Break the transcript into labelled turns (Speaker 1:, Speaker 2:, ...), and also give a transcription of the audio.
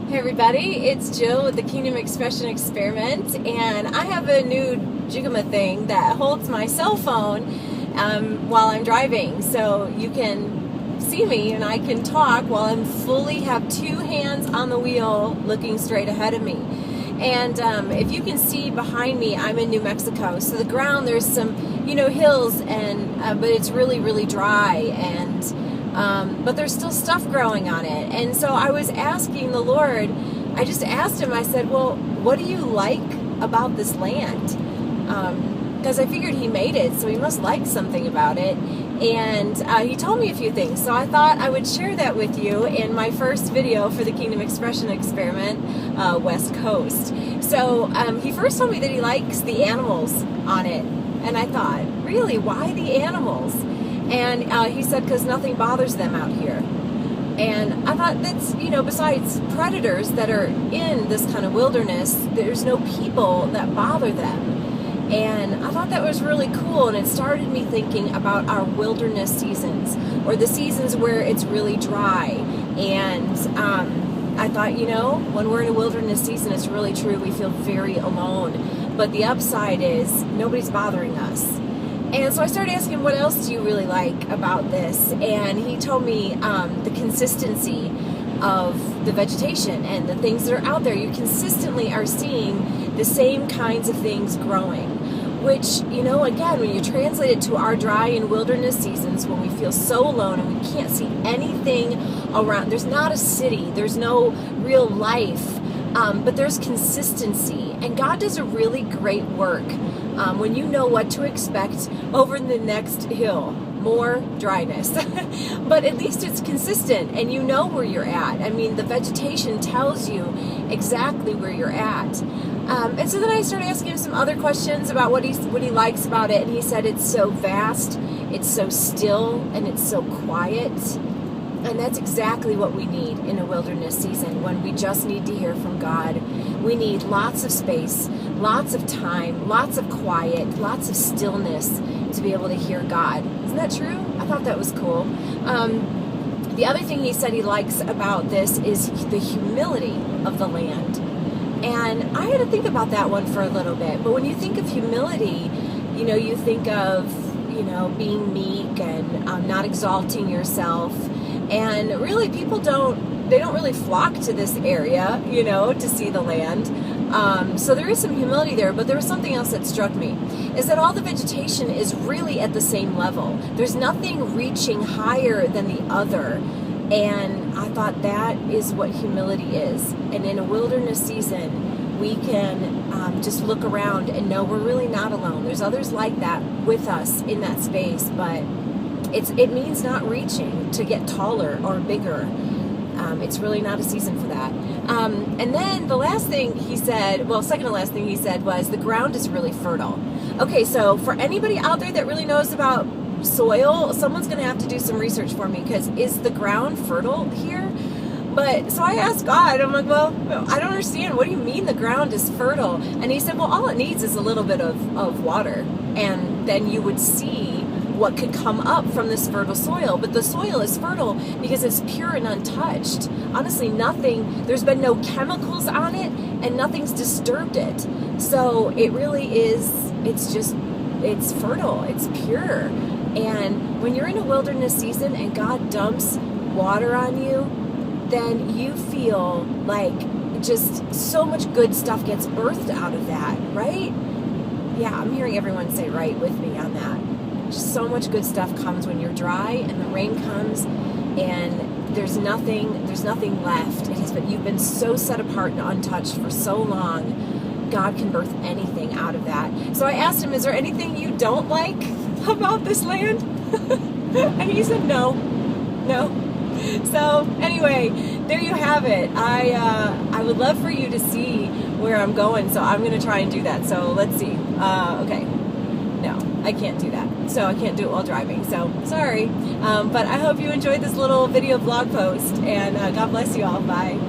Speaker 1: Hey everybody, it's Jill with the Kingdom Expression Experiment, and I have a new Jigama thing that holds my cell phone while I'm driving, so you can see me and I can talk while I'm fully have two hands on the wheel looking straight ahead of me. And if you can see behind me, I'm in New Mexico, so the ground, there's some hills, and but it's really dry, and but there's still stuff growing on it. And so I was asking the Lord, I just asked him, I said, well, what do you like about this land? Because I figured he made it, so he must like something about it. And he told me a few things, so I thought I would share that with you in my first video for the Kingdom Expression Experiment, West Coast. So he first told me that he likes the animals on it, and I thought, really, why the animals? And he said, because nothing bothers them out here. And I thought, that's, besides predators that are in this kind of wilderness, there's no people that bother them. And I thought that was really cool, and it started me thinking about our wilderness seasons, or the seasons where it's really dry. And I thought, when we're in a wilderness season, it's really true, we feel very alone. But the upside is nobody's bothering us. And so I started asking him, what else do you really like about this? And he told me the consistency of the vegetation and the things that are out there. You consistently are seeing the same kinds of things growing, which, again, when you translate it to our dry and wilderness seasons, when we feel so alone and we can't see anything around, there's not a city, there's no real life, but there's consistency. And God does a really great work when you know what to expect over the next hill. More dryness, but at least it's consistent and you know where you're at. I mean, the vegetation tells you exactly where you're at. And so then I started asking him some other questions about what he likes about it, and he said it's so vast, it's so still, and it's so quiet. And that's exactly what we need in a wilderness season, when we just need to hear from God. We need lots of space, lots of time, lots of quiet, lots of stillness to be able to hear God. Isn't that true? I thought that was cool. The other thing he said he likes about this is the humility of the land. And I had to think about that one for a little bit. But when you think of humility, you think of, being meek and not exalting yourself. And really, people don't really flock to this area, to see the land. So there is some humility there, but there was something else that struck me, is that all the vegetation is really at the same level. There's nothing reaching higher than the other. And I thought that is what humility is. And in a wilderness season, we can just look around and know we're really not alone. There's others like that with us in that space, but it means not reaching to get taller or bigger. It's really not a season for that. And then the last thing he said, second to last thing he said was the ground is really fertile. Okay, so for anybody out there that really knows about soil, someone's going to have to do some research for me, because is the ground fertile here? But so I asked God, I'm like, well, I don't understand. What do you mean the ground is fertile? And he said, well, all it needs is a little bit of water, and then you would see what could come up from this fertile soil. But the soil is fertile because it's pure and untouched. Honestly, there's been no chemicals on it, and nothing's disturbed it. So it really is, it's fertile, it's pure. And when you're in a wilderness season and God dumps water on you, then you feel like just so much good stuff gets birthed out of that, right? Yeah, I'm hearing everyone say right with me on that. Just so much good stuff comes when you're dry and the rain comes and there's nothing left. You've been so set apart and untouched for so long. God can birth anything out of that. So I asked him, is there anything you don't like about this land? And he said no. So anyway, there you have it. I would love for you to see where I'm going, so I'm going to try and do that. So let's see. Okay. No, I can't do that. So I can't do it while driving. So sorry. But I hope you enjoyed this little video blog post, and God bless you all. Bye.